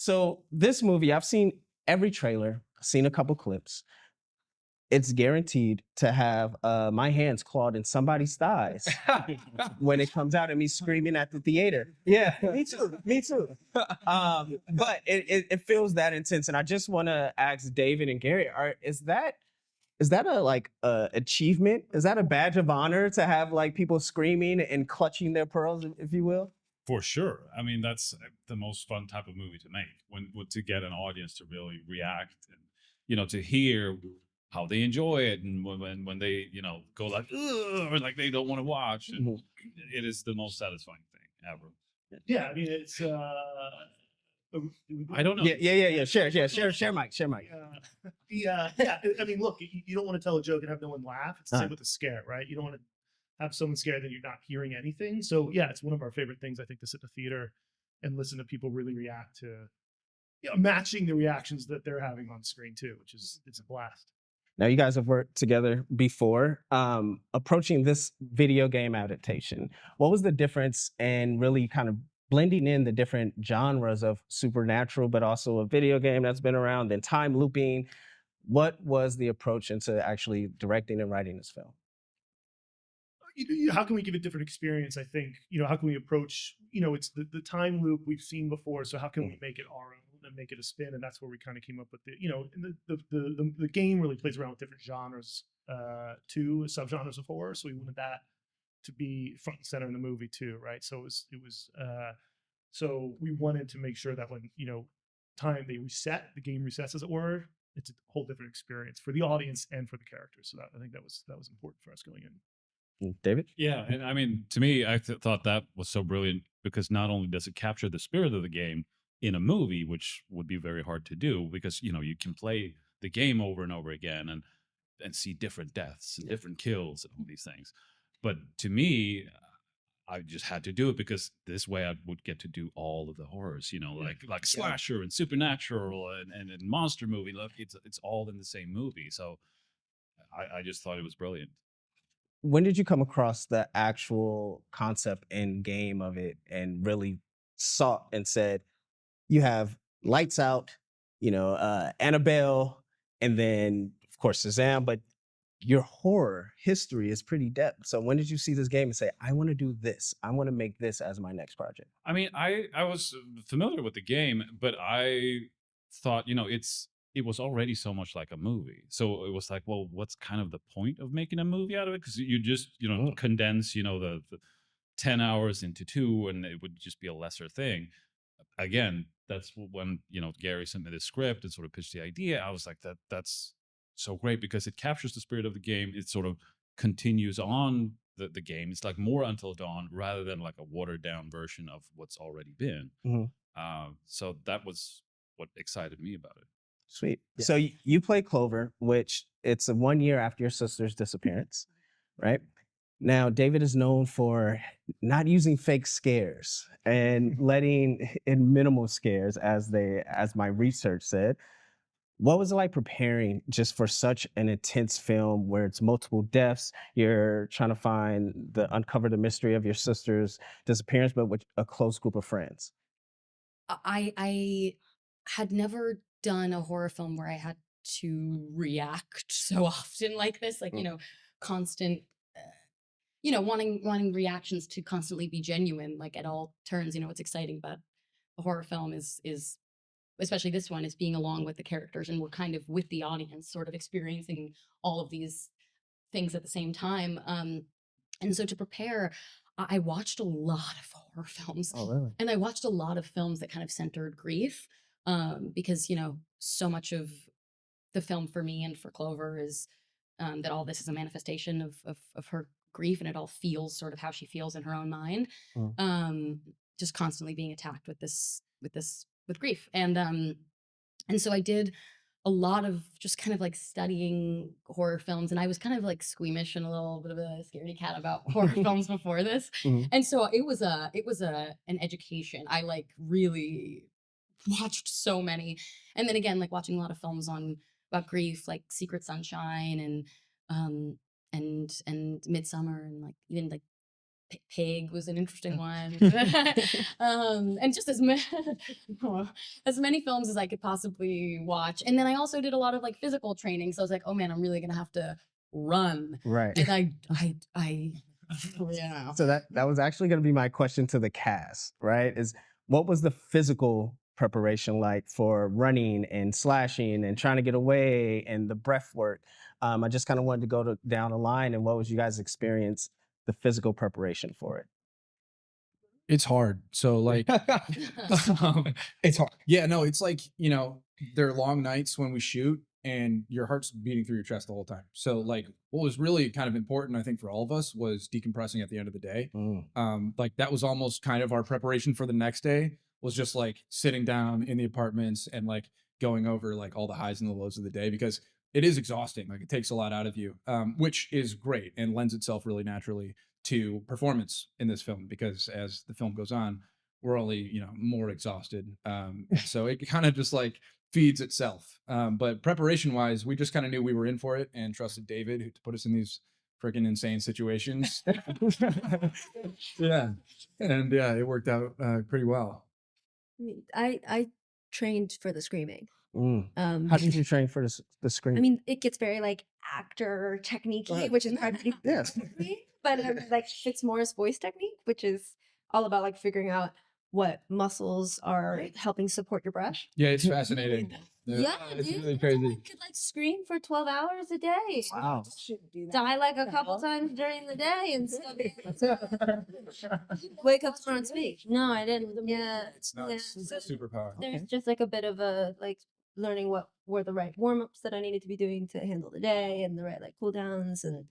So this movie, I've seen every trailer, seen a couple clips. It's guaranteed to have my hands clawed in somebody's thighs when it comes out and me screaming at the theater. Yeah, me too. Me too. But it feels that intense. And I just want to ask David and Gary, is that a like a achievement? Is that a badge of honor to have like people screaming and clutching their pearls, if you will? For sure. I mean, that's the most fun type of movie to make when to get an audience to really react and to hear how they enjoy it and when they go like ugh, or like they don't want to watch. And Mhm. it is the most satisfying thing ever. Yeah, I mean it's I don't know. Yeah. Share mic. yeah. I mean, look, you don't want to tell a joke and have no one laugh. It's the same with a scare, right? You don't want to have someone scared that you're not hearing anything. So yeah, it's one of our favorite things, I think, to sit in the theater and listen to people really react to matching the reactions that they're having on screen too, which is it's a blast. Now you guys have worked together before. Approaching this video game adaptation, what was the difference in really kind of blending in the different genres of supernatural, but also a video game that's been around, then time looping? What was the approach into actually directing and writing this film? How can we give a different experience? I think, how can we approach, it's the time loop we've seen before. So how can we make it our own and make it a spin? And that's where we kind of came up with and the game really plays around with different genres, too, subgenres of horror. So we wanted that to be front and center in the movie too. Right. So so we wanted to make sure that when, time they reset, the game resets as it were, it's a whole different experience for the audience and for the characters. So I think that was important for us going in. David? Yeah, and I mean, to me, I thought that was so brilliant because not only does it capture the spirit of the game in a movie, which would be very hard to do because you can play the game over and over again and see different deaths and different kills and all these things. But to me, I just had to do it because this way I would get to do all of the horrors, like slasher and supernatural and monster movie. Look, it's all in the same movie. So I just thought it was brilliant. When did you come across the actual concept and game of it and really saw and said, you have Lights Out, Annabelle, and then of course Shazam, but your horror history is pretty depth. So when did you see this game and say, I want to do this? I want to make this as my next project? I mean, I was familiar with the game, but I thought, it was already so much like a movie. So it was like, well, what's kind of the point of making a movie out of it? Because you just, condense, the 10 hours into 2 and it would just be a lesser thing. Again, that's when, Gary sent me the script and sort of pitched the idea. I was like, that's so great because it captures the spirit of the game. It sort of continues on the game. It's like more Until Dawn rather than like a watered down version of what's already been. So that was what excited me about it. Sweet. Yeah. So you play Clover, which it's 1 year after your sister's disappearance, right? Now, David is known for not using fake scares and letting in minimal scares, as my research said. What was it like preparing just for such an intense film where it's multiple deaths? You're trying to uncover the mystery of your sister's disappearance, but with a close group of friends. I had never done a horror film where I had to react so often like this, like, constant, wanting reactions to constantly be genuine, like at all turns. What's exciting about a horror film is especially this one, is being along with the characters, and we're kind of with the audience, sort of experiencing all of these things at the same time. And so to prepare, I watched a lot of horror films. Oh, really? And I watched a lot of films that kind of centered grief, because so much of the film for me and for Clover is that all this is a manifestation of her grief, and it all feels sort of how she feels in her own mind, just constantly being attacked with grief. And so I did a lot of just kind of like studying horror films, and I was kind of like squeamish and a little bit of a scaredy cat about horror films before this. And so it was an education. I like really watched so many, and then again, like watching a lot of films about grief, like Secret Sunshine and Midsummer, and like even like Pig was an interesting one. And just as many films as I could possibly watch. And then I also did a lot of like physical training. So I was like, oh man, I'm really gonna have to run. Right. And I yeah. So that was actually going to be my question to the cast, right? Is what was the physical preparation like for running and slashing and trying to get away and the breath work? I just kind of wanted to go down the line, and what was you guys' experience, the physical preparation for it? It's hard. So like, It's hard. yeah, no, it's like, you know, there are long nights when we shoot and your heart's beating through your chest the whole time. So like what was really kind of important, I think, for all of us was decompressing at the end of the day. Like that was almost kind of our preparation for the next day, was just like sitting down in the apartments and like going over like all the highs and the lows of the day, because it is exhausting. Like it takes a lot out of you, which is great and lends itself really naturally to performance in this film, because as the film goes on, we're only, you know, more exhausted. So it kind of just like feeds itself. But preparation wise, we just kind of knew we were in for it and trusted David to put us in these freaking insane situations. Yeah. And yeah, it worked out pretty well. I mean, I trained for the screaming. How did you train for the screen? I mean, it gets very like actor technique, which is hard to do. Yes. for me, but like it's more as voice technique, which is all about like figuring out what muscles are helping support your breath. Yeah, it's fascinating. Yeah, It's dude, really I crazy. could like scream for 12 hours a day. Wow. Die like a couple times during the day and still be wake up tomorrow and speak. No, I didn't. Yeah, It's nuts. Yeah. It's superpower. There's just like a bit of a like learning what were the right warm-ups that I needed to be doing to handle the day, and the right like cool downs, and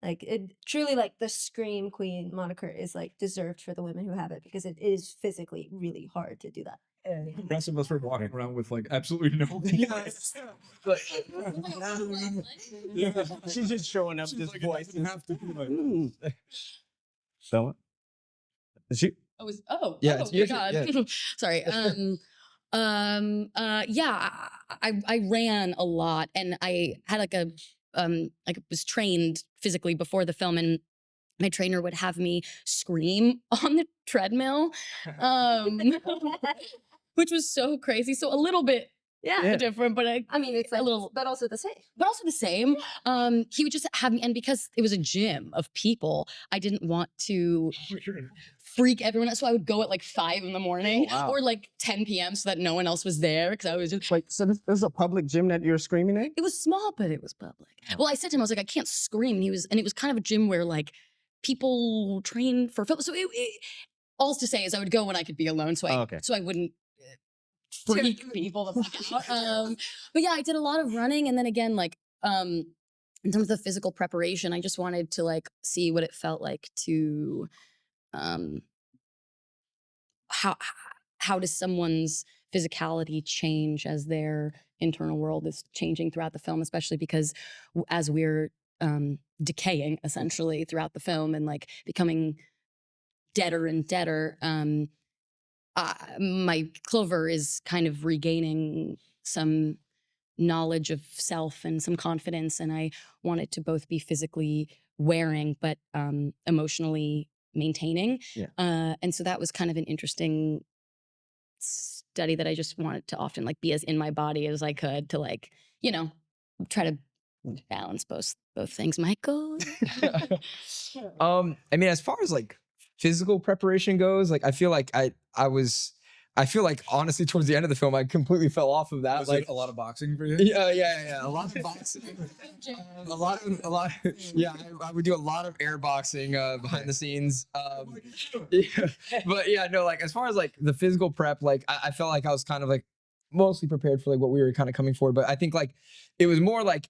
like it truly, like the Scream Queen moniker is like deserved for the women who have it, because it is physically really hard to do that. The rest of us were walking around with like absolutely no. Yes. She's just showing up She's this like, voice. "It doesn't have to be like-" So, Yeah, oh it's my your God. turn, yeah. Sorry. Yeah, I ran a lot, and I had like was trained physically before the film, and my trainer would have me scream on the treadmill, which was so crazy. So a little bit Yeah. different, but I mean, it's like, a little, but also the same. but also the same. He would just have me, and because it was a gym of people, I didn't want to freak everyone out. So I would go at like 5 in the morning wow. or like 10 p.m. so that no one else was there, because I was just Wait, so this is a public gym that you're screaming at? it was small, but it was public. Well, I said to him, I was like, I can't scream. And it was kind of a gym where like people train for film. So all to say is I would go when I could be alone. So I wouldn't freak people the fuck out. But yeah, I did a lot of running. And then again, like, in terms of the physical preparation, I just wanted to like see what it felt like to, how does someone's physicality change as their internal world is changing throughout the film, especially because as we're decaying essentially throughout the film and like becoming deader and deader, my Clover is kind of regaining some knowledge of self and some confidence, and I want it to both be physically wearing but emotionally maintaining. Yeah. And so that was kind of an interesting study that I just wanted to often like be as in my body as I could, to like, you know, try to balance both things. Michael. I mean, as far as like physical preparation goes, like I feel like I feel like honestly towards the end of the film I completely fell off of that. Was Like it a lot of boxing for you? yeah, a lot of boxing, a lot. Yeah, I would do a lot of air boxing behind the scenes. Yeah, but yeah, no, like as far as like the physical prep, like I felt like I was kind of like mostly prepared for like what we were kind of coming for, but I think like it was more like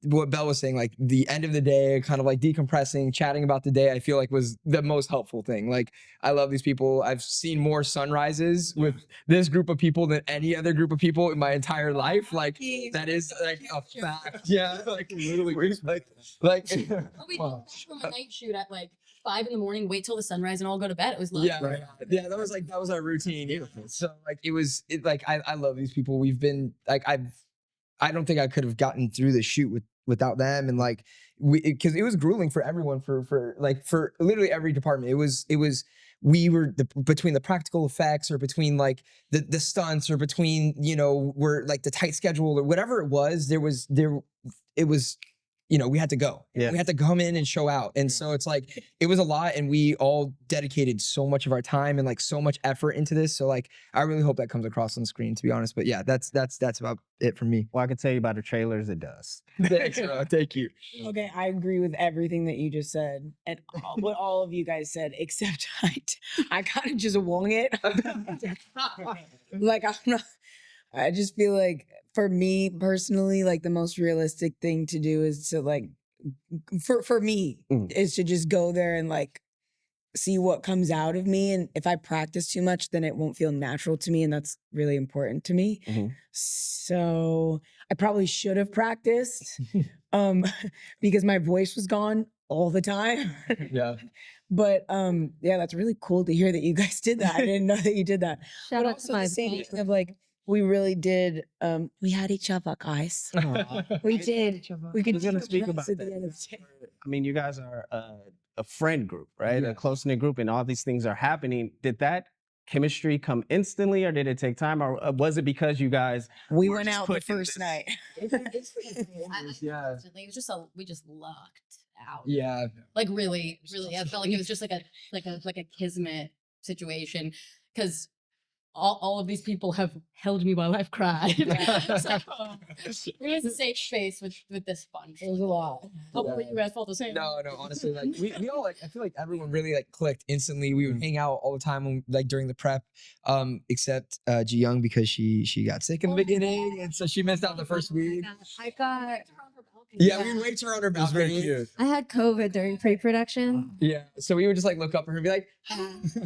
what Belle was saying, like the end of the day, kind of like decompressing, chatting about the day, I feel like was the most helpful thing. Like I love these people. I've seen more sunrises with this group of people than any other group of people in my entire life. Like that is like a fact. Yeah, like literally like We from a night shoot at like 5 in the morning, wait till the sunrise, and all go to bed. It was lovely. yeah, that was our routine. So like I love these people. We've been like I don't think I could have gotten through the shoot without them, and like because it was grueling for everyone for literally every department. It was we were between the practical effects or between like the stunts or between we're like the tight schedule or whatever it was. It was we had to go. Yeah. We had to come in and show out. And so it's like, it was a lot, and we all dedicated so much of our time and like so much effort into this. So like, I really hope that comes across on the screen, to be honest. But yeah, that's about it for me. Well, I can tell you about the trailers. It does. Thanks, bro. Thank you. Okay, I agree with everything that you just said and what all of you guys said, except I kind of just wung it. Like I just feel like for me personally, like the most realistic thing to do is to like, for me, is to just go there and like see what comes out of me. And if I practice too much, then it won't feel natural to me. And that's really important to me. So I probably should have practiced because my voice was gone all the time. Yeah. But yeah, that's really cool to hear that you guys did that. I didn't know that you did that. Shout But out to also my the same thing of like, we really did, we had each other, guys. We did. We could gonna speak about at the that. end of the day. I mean, you guys are a friend group, right? A close knit group, and all these things are happening. Did that chemistry come instantly, or did it take time, or was it because you guys? We were went just out the put in first this- night. Yeah. It was just we just lucked out. Yeah. Like really, I felt like it was just like a kismet situation because all of these people have held me while I've cried. So it was a safe space with this bunch. It was a lot. Hopefully you guys felt the same. No, honestly, like we all like, I feel like everyone really like clicked instantly. We would hang out all the time like during the prep, except Ji Young because she got sick in the beginning, and so she missed out the first week. I got Yeah, we waved her on her balcony. I had COVID during pre-production, Yeah, so we would just like look up at her and be like,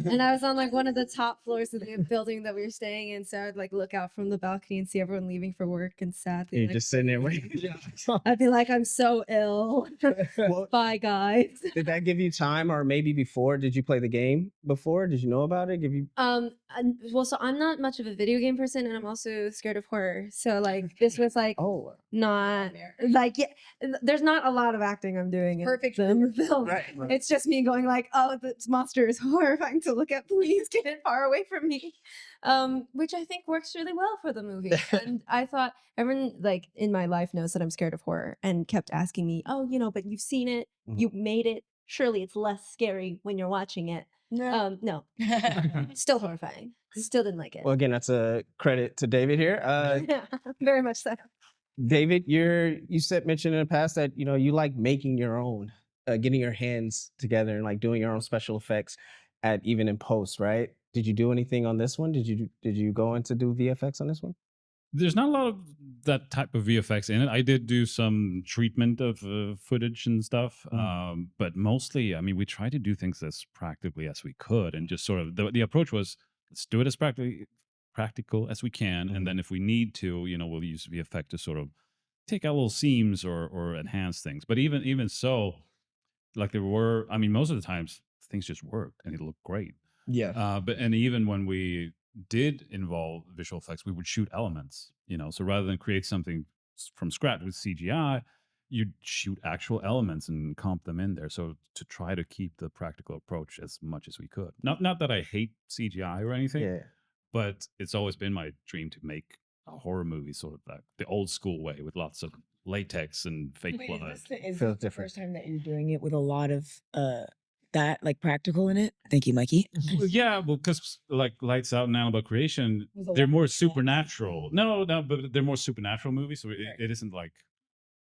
and I was on like one of the top floors of the building that we were staying in. So I'd like look out from the balcony and see everyone leaving for work and sadly, You're like, just sitting there waiting. I'd be like, I'm so ill. Well, Bye, guys. did that give you time, or maybe before? Did you play the game before? Did you know about it? Give you? Well, so I'm not much of a video game person, and I'm also scared of horror. So like, this was like Oh, not like there's not a lot of acting I'm doing. Perfect in the film. right. It's just me going like, oh, this monster is horrifying to look at. Please get it far away from me. Which I think works really well for the movie. And I thought everyone like in my life knows that I'm scared of horror and kept asking me, oh, but you've seen it, you made it. Surely it's less scary when you're watching it. No, still horrifying. Still didn't like it. Well, again, that's a credit to David here. Yeah, very much so. David, you mentioned in the past that you like making your own, getting your hands together and like doing your own special effects at even in post, right? Did you do anything on this one? Did you go in to do VFX on this one? There's not a lot of that type of VFX in it. I did do some treatment of footage and stuff, but mostly, I mean, we tried to do things as practically as we could, and just sort of the approach was let's do it as practical as we can, and then if we need to, we'll use VFX to sort of take out little seams or enhance things. But even so, like most of the times things just worked and it looked great. yeah, And even when we did involve visual effects, we would shoot elements, so rather than create something from scratch with CGI, you'd shoot actual elements and comp them in there. So to try to keep the practical approach as much as we could. Not that I hate CGI or anything, Yeah. but it's always been my dream to make a horror movie sort of like the old school way with lots of latex and fake blood. Is Feels this the different. first time that you're doing it with a lot of that like practical in it? Thank you, Mikey. Well, yeah, well, because like Lights Out and Annabelle Creation, There's a they're lot more of supernatural. No, but they're more supernatural movies. So it isn't like,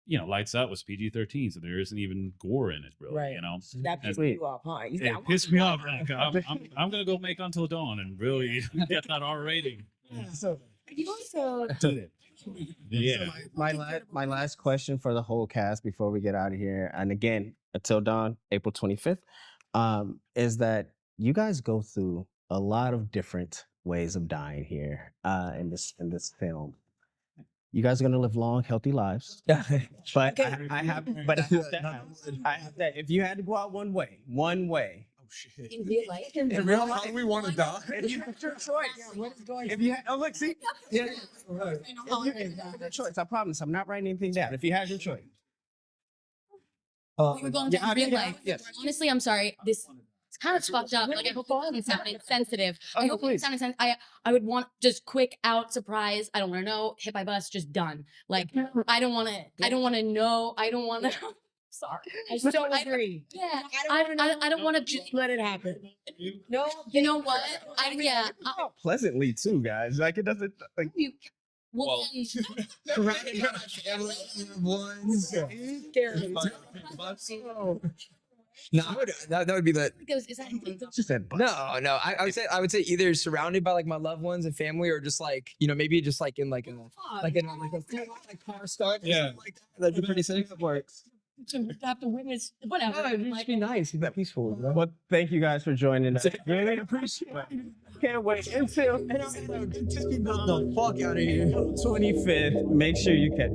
Lights Out was PG-13, so there isn't even gore in it, really. Right. That pissed Sweet. you off, huh? You said, I It want pissed to me go off. there. Like, I'm gonna go make Until Dawn and really get that R rating. So you also Yeah. So my last question for the whole cast before we get out of here, and again, Until Dawn, April 25th, is that you guys go through a lot of different ways of dying here in this film. You guys are gonna live long, healthy lives. But I have that. If you had to go out one way. oh shit. In real life. In real life, we want to die. If you had your choice. what is going If you had, look, see, yeah, if you had your choice, I promise, I'm not writing anything down. If you had your choice, We were going to real life. Honestly, I'm sorry. This it's kind of fucked up. Like I hope it sounded insensitive. I hope it sounded sensitive. I would want just quick out surprise. I don't want to know. Hit by bus, just done. Like I don't want to. I don't want to know. I don't want to. Sorry. I so agree. Yeah. I don't want to just let it happen. No, You know what? Pleasantly too, guys. Like it doesn't like Well, Surrounded by family loved ones. No, that would be the goes, is that just that bus. no. I would say either surrounded by like my loved ones and family, or just like maybe just like in like a car stunt. Yeah. Like that. That'd be pretty sick. to have to witness whatever? It'd just be nice. It'd be peaceful. You know? Well, thank you guys for joining us. Really appreciate it. Can't wait until Just be the fuck out of here. 25th. Make sure you catch.